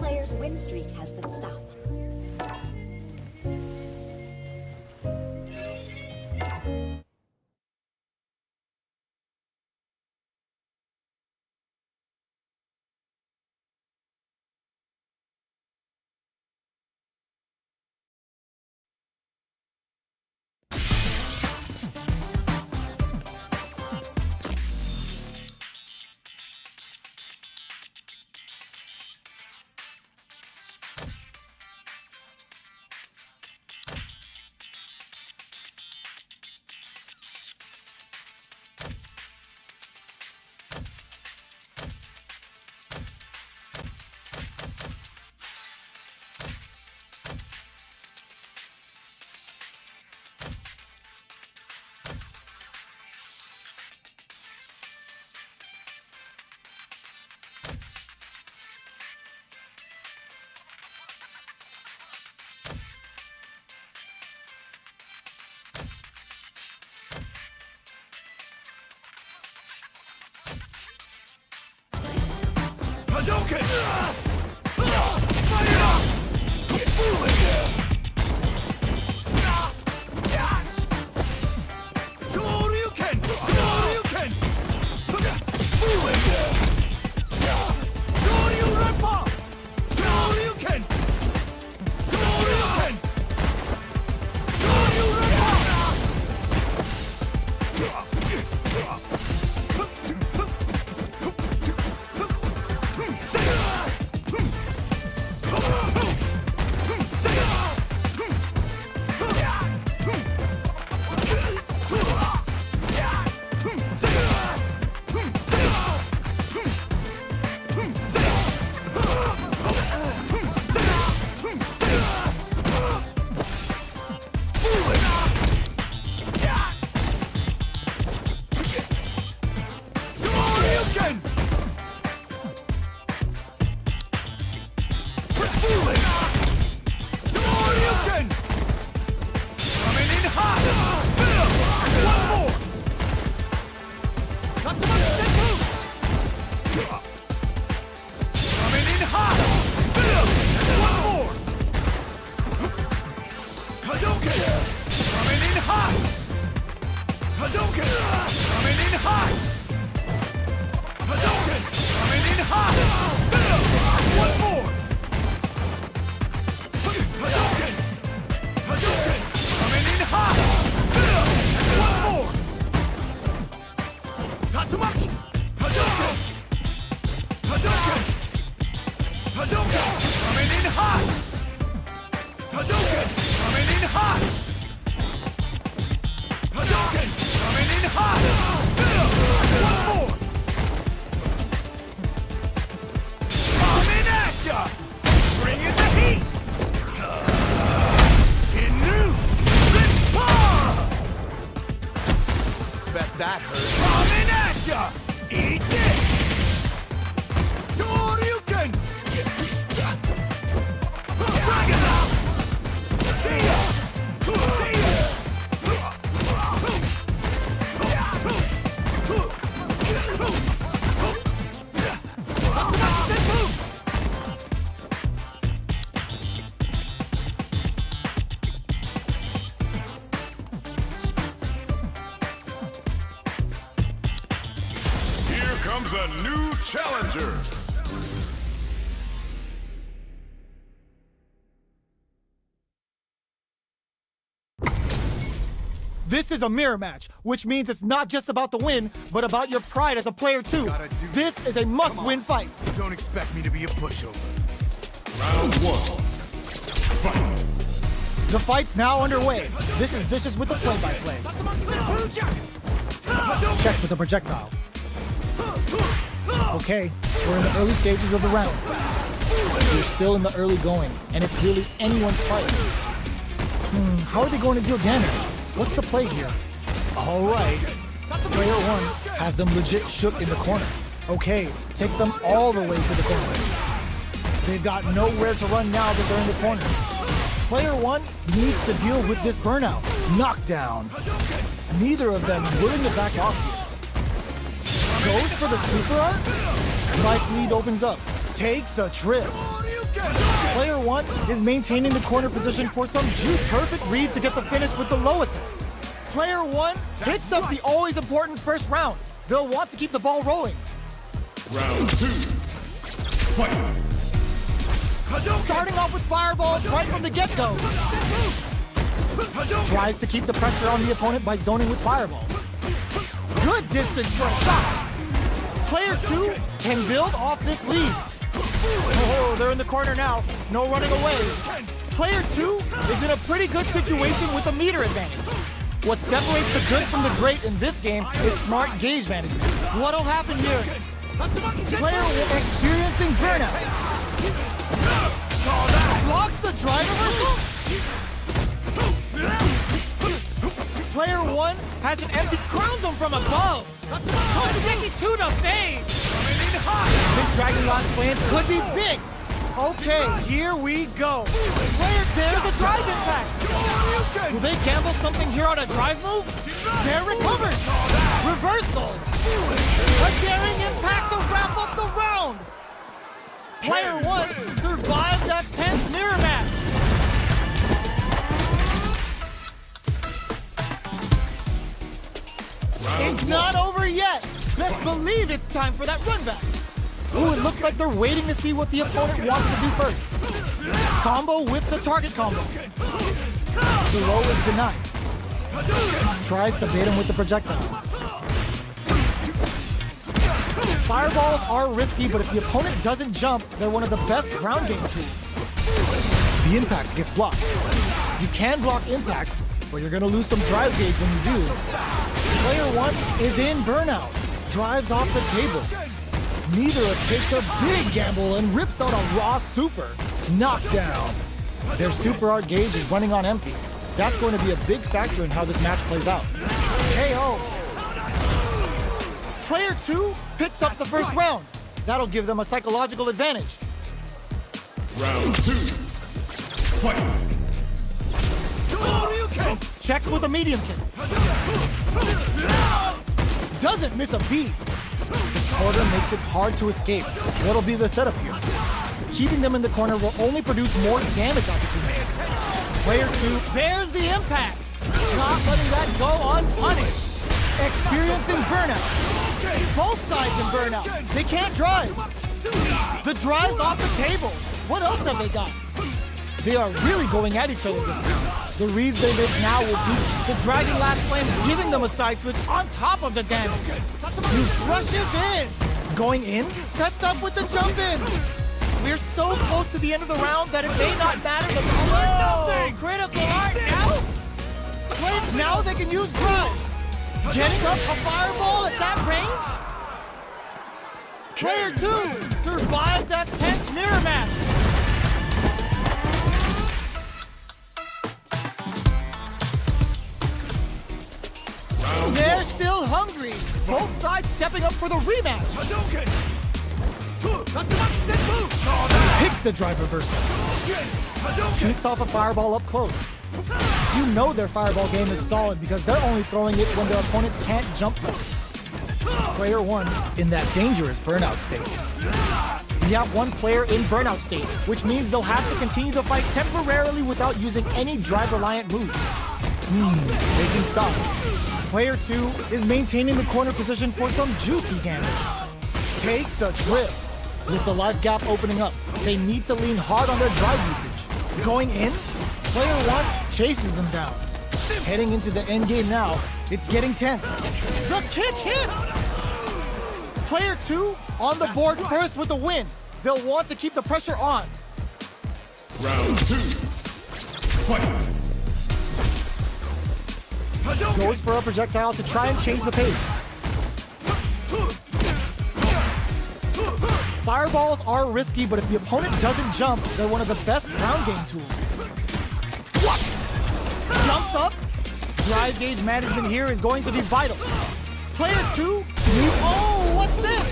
player's win streak has been stopped. Hadouken! Fire up! Foolish! Shoryuken! Shoryuken! Foolish! Shoryurenpa! Shoryuken! Shoryuken! that hurt. Coming at ya! Eat this! Shoryuken! Dragon out! Here comes a new challenger. This is a mirror match, which means it's not just about the win, but about your pride as a player too. This is a must-win fight. Don't expect me to be a pushover. Round one. Fight. The fight's now underway. This is Vicious with the play-by-play. Checks with the projectile. Okay, we're in the early stages of the round. We're still in the early going, and it's really anyone's fight. How are they going to deal damage? What's the play here? All right. Player one has them legit shook in the corner. Okay, takes them all the way to the corner. They've got nowhere to run now that they're in the corner. Player one needs to deal with this burnout. Knockdown. Neither of them willing to back off here. Goes for the super art. Life lead opens up. Takes a trip. Player one is maintaining the corner position for some perfect read to get the finish with the low attack. Player one picks up the always important first round. They'll want to keep the ball rolling. Round two. Fight. Starting off with fireballs right from the get-go. Tries to keep the pressure on the opponent by zoning with fireballs. Good distance for a shot. Player two can build off this lead. Oh, they're in the corner now. No running away. Player two is in a pretty good situation with a meter advantage. What separates the good from the great in this game is smart gauge management. What'll happen here? Player one experiencing burnout. Blocks the drive reversal? Player one has an empty crowns him from above. To the face. This Dragon Lance Flame could be big. Okay, here we go. There's a drive impact. Will they gamble something here on a drive move? They're recovered. Reversal. A daring impact to wrap up the round. Player one survived that tense mirror match. It's not over yet. Best believe it's time for that run back. Ooh, it looks like they're waiting to see what the opponent wants to do first. Combo with the target combo. The low is denied. Tries to bait him with the projectile. Fireballs are risky, but if the opponent doesn't jump, they're one of the best ground game tools. The impact gets blocked. You can block impacts, but you're going to lose some drive gauge when you do. Player one is in burnout. Drives off the table. Neither takes a big gamble and rips out a raw super. Knockdown. Their super art gauge is running on empty. That's going to be a big factor in how this match plays out. KO. Player two picks up the first round. That'll give them a psychological advantage. Round two. Fight. Checks with a medium kick. Doesn't miss a beat. The quarter makes it hard to escape. What'll be the setup here? Keeping them in the corner will only produce more damage opportunities. Player two, there's the impact. Not letting that go unpunished. Experiencing burnout. Both sides in burnout. They can't drive. The drive's off the table. What else have they got? They are really going at each other this round. The reads they make now will be the Dragon Last Flame giving them a side switch on top of the damage. He rushes in. Going in, sets up with the jump in. We're so close to the end of the round that it may not matter. Critical art now? Wait, now they can use drive. Getting up a fireball at that range? Player two survived that tense mirror match. They're still hungry. Both sides stepping up for the rematch. Hadouken! Hits the drive reversal. Hadouken! Shoots off a fireball up close. You know their fireball game is solid because they're only throwing it when their opponent can't jump them. Player 1 in that dangerous burnout state. We have one player in burnout state, which means they'll have to continue the fight temporarily without using any drive-reliant moves. Taking stock. Player 2 is maintaining the corner position for some juicy damage. Takes a trip. With the life gap opening up, they need to lean hard on their drive usage. Going in, player 1 chases them down. Heading into the end game now, it's getting tense. The kick hits! Player 2 on the board first with the win. They'll want to keep the pressure on. Round 2. Fight. Goes for a projectile to try and change the pace. Fireballs are risky, but if the opponent doesn't jump, they're one of the best ground game tools. What? Jumps up. Drive gauge management here is going to be vital. Player 2, oh, what's this?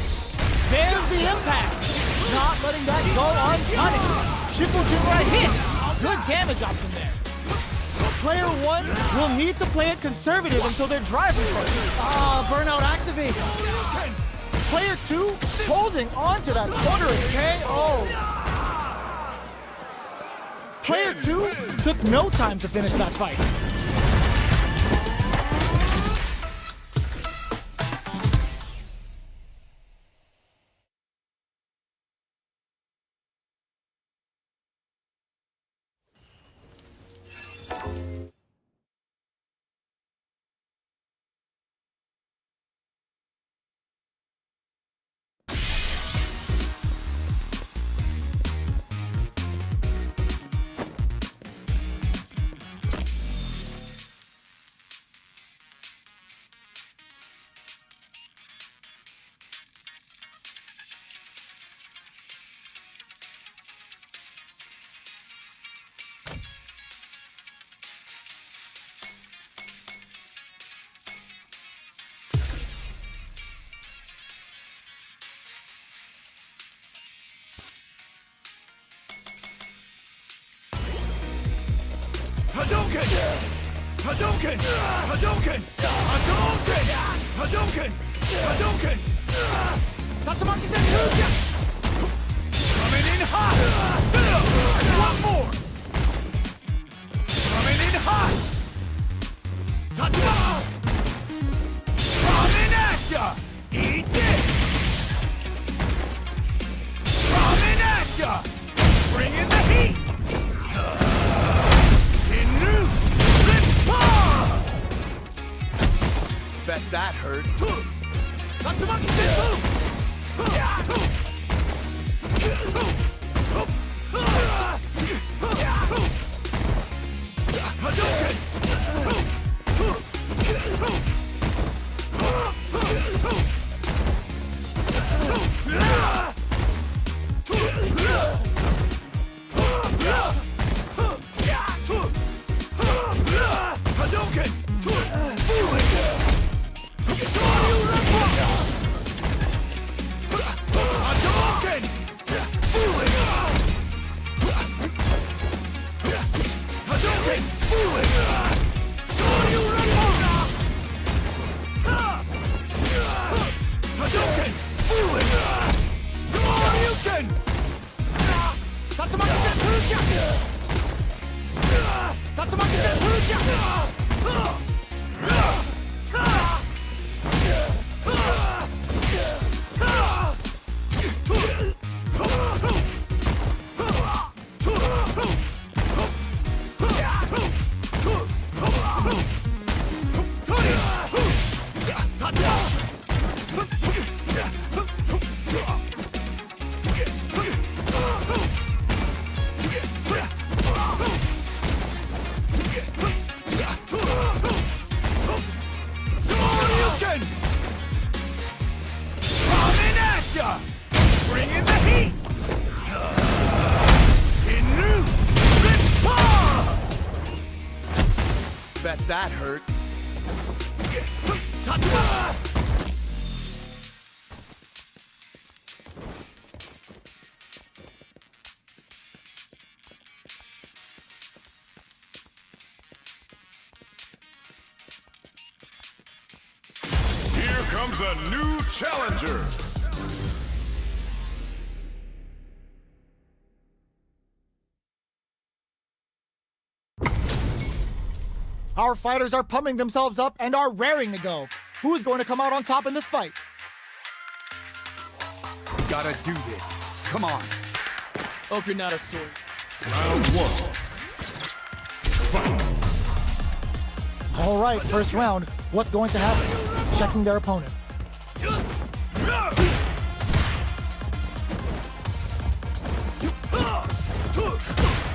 There's the impact. Not letting that go unpunished. Shifujimura hits. Good damage option there. Player 1 will need to play it conservative until their drive recovers. Burnout activates. Player 2 holding on to that cornering KO. Player 2 took no time to finish that fight. Hadouken! Hadouken! Hadouken! Hadouken! Hadouken! Hadouken! Tatsumaki Senpuja! Coming in hot! And one more! Coming in hot! Tatsumaki! Coming at ya! Eat this! Coming at ya! Bring in the heat! Bet that hurt. Bring in the heat! Bet that hurt. Here comes a new challenger. Our fighters are pumping themselves up and are raring to go. Who is going to come out on top in this fight? Gotta do this. Come on. Hope you're not a sword. Round one. All right, first round. What's going to happen? Checking their opponent.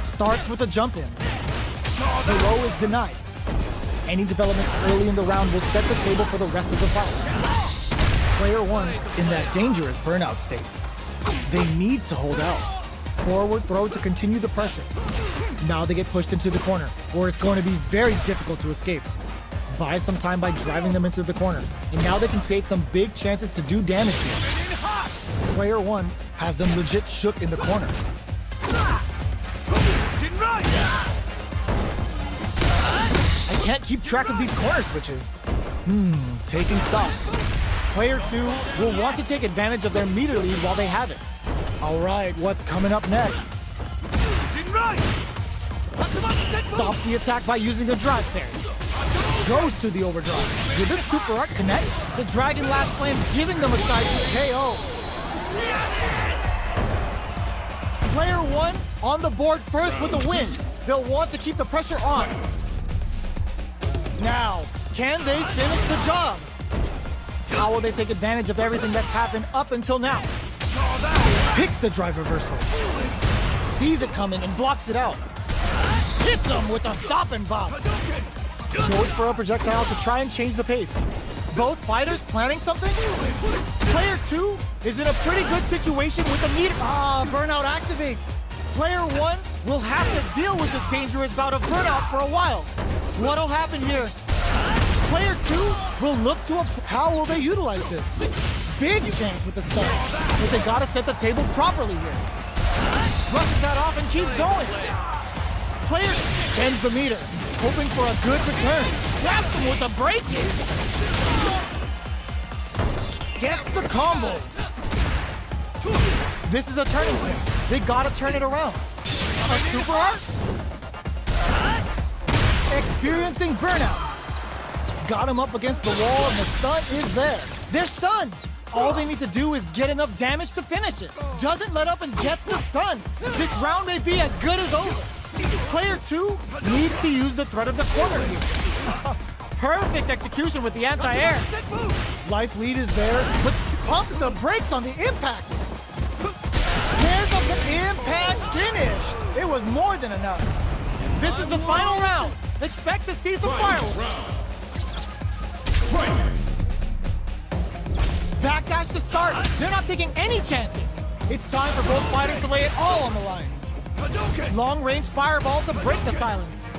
Starts with a jump in. The low is denied. Any developments early in the round will set the table for the rest of the fight. Player one in that dangerous burnout state. They need to hold out. Forward throw to continue the pressure. Now they get pushed into the corner, where it's going to be very difficult to escape. Buy some time by driving them into the corner, and now they can create some big chances to do damage here. Player one has them legit shook in the corner. I can't keep track of these corner switches. Taking stock. Player two will want to take advantage of their meter lead while they have it. All right, what's coming up next? Stop the attack by using the drive parry. Goes to the overdrive. Did this super art connect? The Dragon Lash Flame giving them a side KO. Player one on the board first with a win. They'll want to keep the pressure on. Now, can they finish the job? How will they take advantage of everything that's happened up until now? Picks the drive reversal. Sees it coming and blocks it out. Hits him with a stop and bop. Goes for a projectile to try and change the pace. Both fighters planning something? Player two is in a pretty good situation with the meter. Burnout activates. Player one will have to deal with this dangerous bout of burnout for a while. What'll happen here? Player two will look to how will they utilize this? Big chance with the stun, but they gotta set the table properly here. Brushes that off and keeps going. Player bends the meter, hoping for a good return. Traps him with a break in. Gets the combo. This is a turning point. They gotta turn it around. A super art? Experiencing burnout. Got him up against the wall and the stun is there. They're stunned. All they need to do is get enough damage to finish it. Doesn't let up and gets the stun. This round may be as good as over. Player two needs to use the threat of the corner here. Perfect execution with the anti-air. Life lead is there, but pumps the brakes on the impact. There's an impact finish. It was more than enough. This is the final round. Expect to see some fireworks. Backdash to start. They're not taking any chances. It's time for both fighters to lay it all on the line. Long-range fireball to break the silence.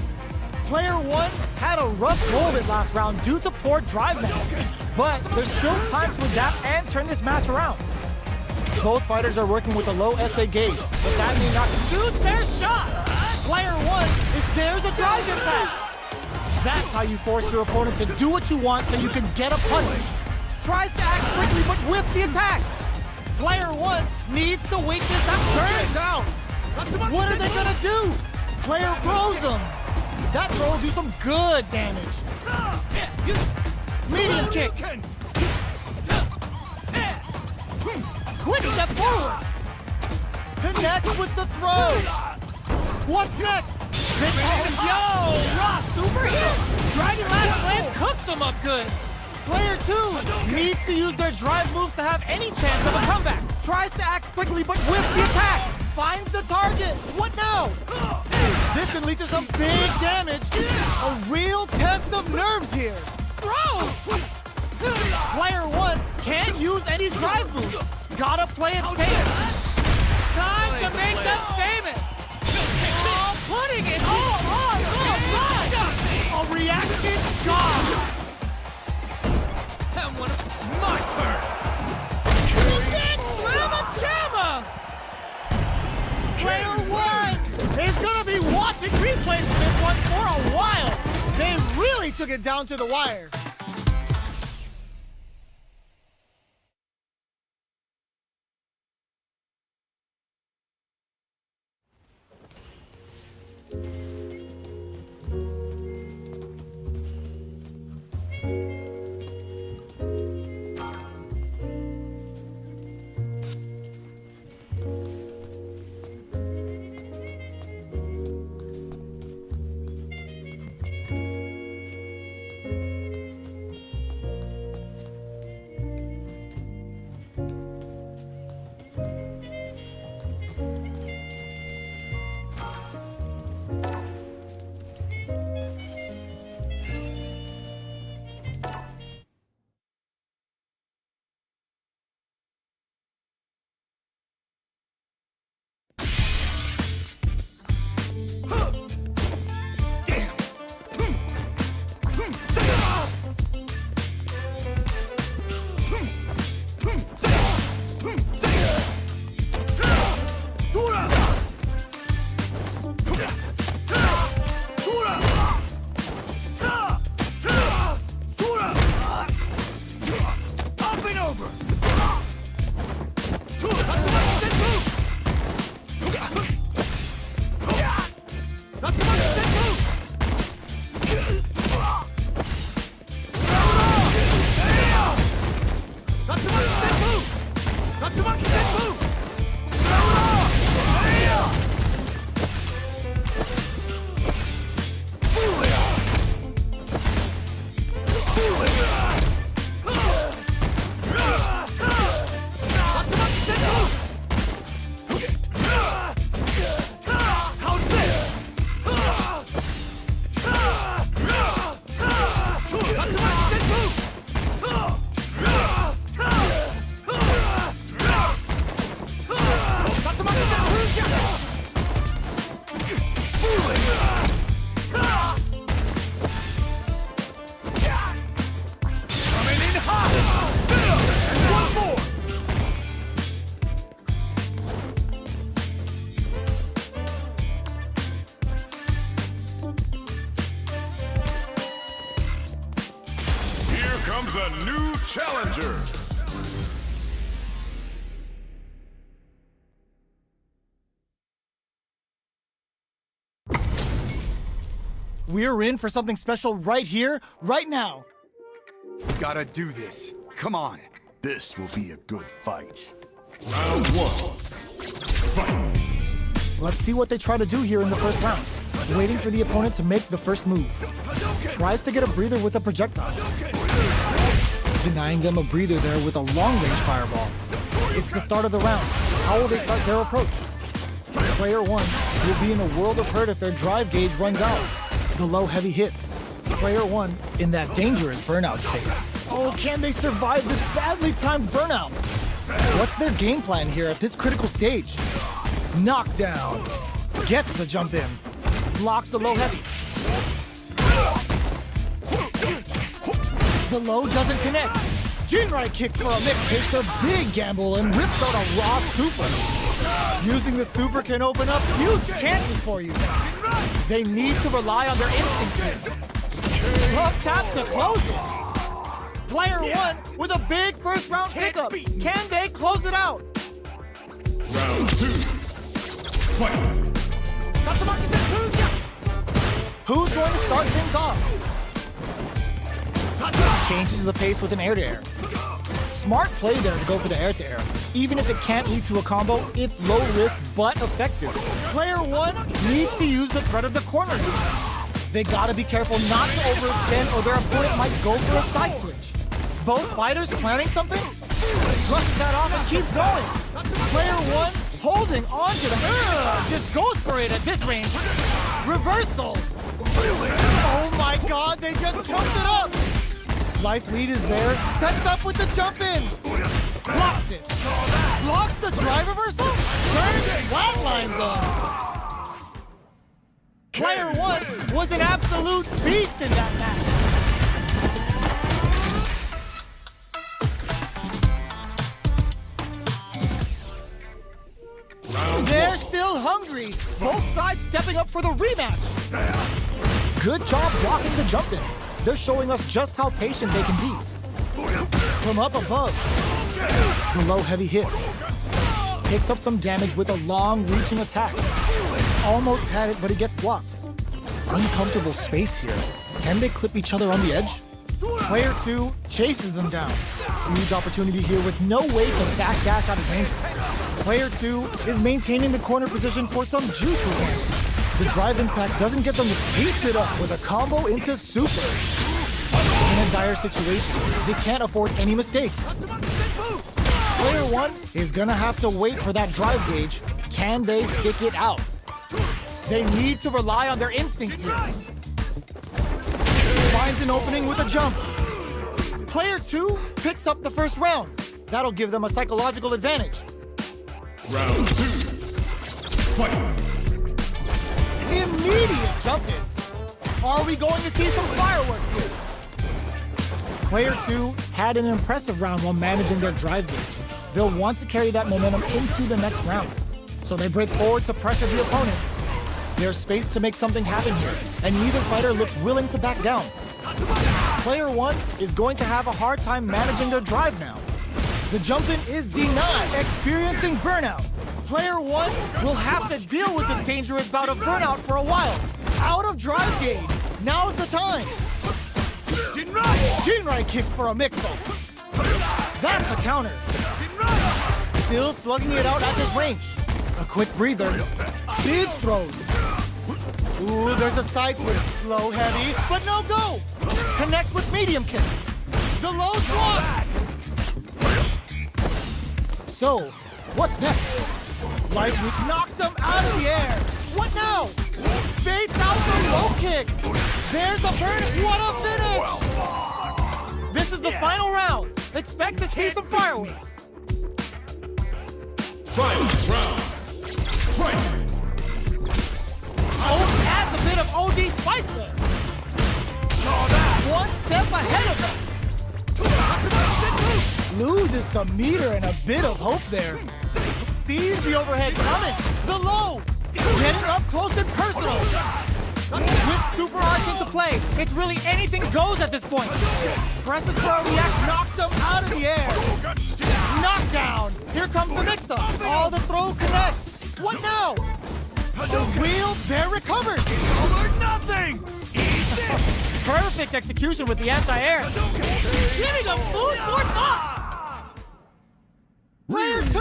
Player one had a rough go of it last round due to poor drive management, but there's still time to adapt and turn this match around. Both fighters are working with a low SA gauge, but that may not shoot their shot. Player one is there's a drive impact. That's how you force your opponent to do what you want so you can get a punish. Tries to act quickly but whiffs the attack. Player one needs to wait this out. Turns out. What are they gonna do? Player throws them. That throw will do some good damage. Medium kick. Quick step forward. Connects with the throw. What's next? Raw super hit. Dragon Lash Flame cooks them up good. Player two needs to use their drive moves to have any chance of a comeback. Tries to act quickly but whiffs the attack. Finds the target. What now? This can lead to some big damage. A real test of nerves here. Bro! Player one can't use any drive moves. Gotta play it safe. Time to make them famous. Putting it all on the line. A reaction god. took it down to the wire. Comes a new challenger. We're in for something special right here, right now. Gotta do this. Come on. This will be a good fight. Round one. Fight. Let's see what they try to do here in the first round. Waiting for the opponent to make the first move. Tries to get a breather with a projectile. Denying them a breather there with a long-range fireball. It's the start of the round. How will they start their approach? Player one will be in a world of hurt if their drive gauge runs out. The low heavy hits. Player one in that dangerous burnout state. Oh, can they survive this badly timed burnout? What's their game plan here at this critical stage? Knockdown. Gets the jump in. Blocks the low heavy. The low doesn't connect. Jinrai kick for a mix takes a big gamble and rips out a raw super. Using the super can open up huge chances for you. They need to rely on their instincts here. Up tap to close it. Player one with a big first round pickup. Can they close it out? Round two. Fight. Who's going to start things off? Changes the pace with an air-to-air. Smart play there to go for the air-to-air. Even if it can't lead to a combo, it's low risk but effective. Player one needs to use the threat of the corner. They gotta be careful not to overextend or their opponent might go for a side switch. Both fighters planning something? Brushes that off and keeps going. Player one holding on to the just goes for it at this range. Reversal. Oh my god, they just jumped it up. Life lead is there, sets up with the jump in. Blocks it. Blocks the drive reversal. Turns and flatlines on. Player one was an absolute beast in that match. They're still hungry. Both sides stepping up for the rematch. Good job blocking the jump in. they're showing us just how patient they can be. From up above, the low heavy hit. Picks up some damage with a long-reaching attack. Almost had it, but he gets blocked. Uncomfortable space here. Can they clip each other on the edge? Player 2 chases them down. Huge opportunity here with no way to backdash out of danger. Player 2 is maintaining the corner position for some juicy damage. The drive impact doesn't get them to beat it up with a combo into super. In a dire situation, they can't afford any mistakes. Player 1 is gonna have to wait for that drive gauge. Can they stick it out? They need to rely on their instincts here. Finds an opening with a jump. Player 2 picks up the first round. That'll give them a psychological advantage. Round 2. Fight. Immediate jump in. Are we going to see some fireworks here? Player 2 had an impressive round while managing their drive gauge. They'll want to carry that momentum into the next round. So they break forward to pressure the opponent. There's space to make something happen here, and neither fighter looks willing to back down. Player 1 is going to have a hard time managing their drive now. The jump-in is denied, experiencing burnout. Player 1 will have to deal with this dangerous bout of burnout for a while. Out of drive gauge. Now's the time. Jinrai kick for a mix-up. That's a counter. Still slugging it out at this range. A quick breather. Big throws. Ooh, there's a side flip. Low heavy, but no go. Connects with medium kick. The low drop. So, what's next? Life knocked him out of the air. What now? Baits out the low kick. There's a burn. What a finish! This is the final round. Expect to see some fireworks. Final round. Fight. Oh, adds a bit of OD spice there. One step ahead of them. Loses some meter and a bit of hope there. Sees the overhead coming. The low. Getting up close and personal. With super arts into play, it's really anything goes at this point. Presses for a react, knocked him out of the air. Knockdown. Here comes the mix-up. All the throw connects. What now? The wheel, they're recovered. All or nothing! Perfect execution with the anti-air. Giving them food for thought. Player 2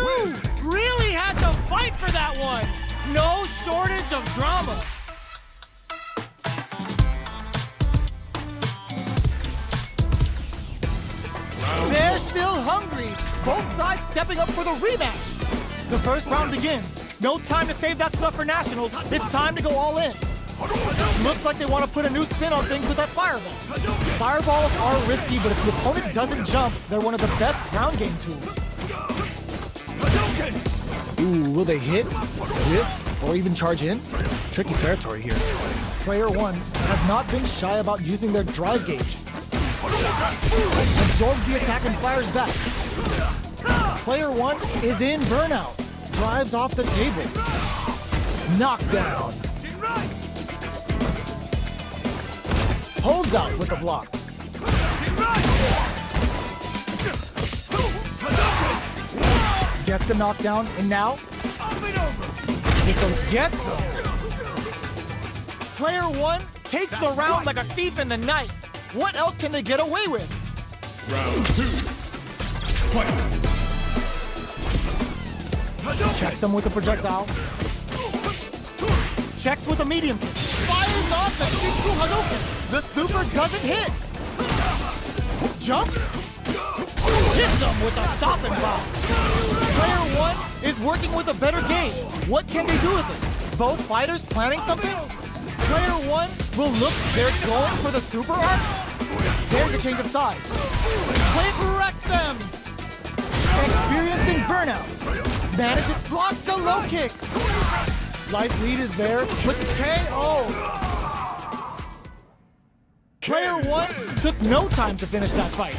really had to fight for that one. No shortage of drama. They're still hungry. Both sides stepping up for the rematch. The first round begins. No time to save that stuff for nationals. It's time to go all in. Looks like they want to put a new spin on things with that fireball. Fireballs are risky, but if the opponent doesn't jump, they're one of the best ground game tools. Ooh, will they hit, whiff, or even charge in? Tricky territory here. Player 1 has not been shy about using their drive gauge. Absorbs the attack and fires back. Player 1 is in burnout. Drives off the table. Knockdown. Holds out with the block. Gets the knockdown, and now Nico gets him. Player 1 takes the round like a thief in the night. What else can they get away with? Round 2. Fight. Checks him with a projectile. Checks with a medium kick. Fires off the Shinku Hadouken. The super doesn't hit. Jumps. Hits him with a stop and bomb. Player 1 is working with a better gauge. What can they do with it? Both fighters planning something? Player 1 will look, they're going for the super arc. There's a change of sides. Quick wrecks them. Experiencing burnout. Manages, blocks the low kick. Life lead is there, puts KO. Player 1 took no time to finish that fight.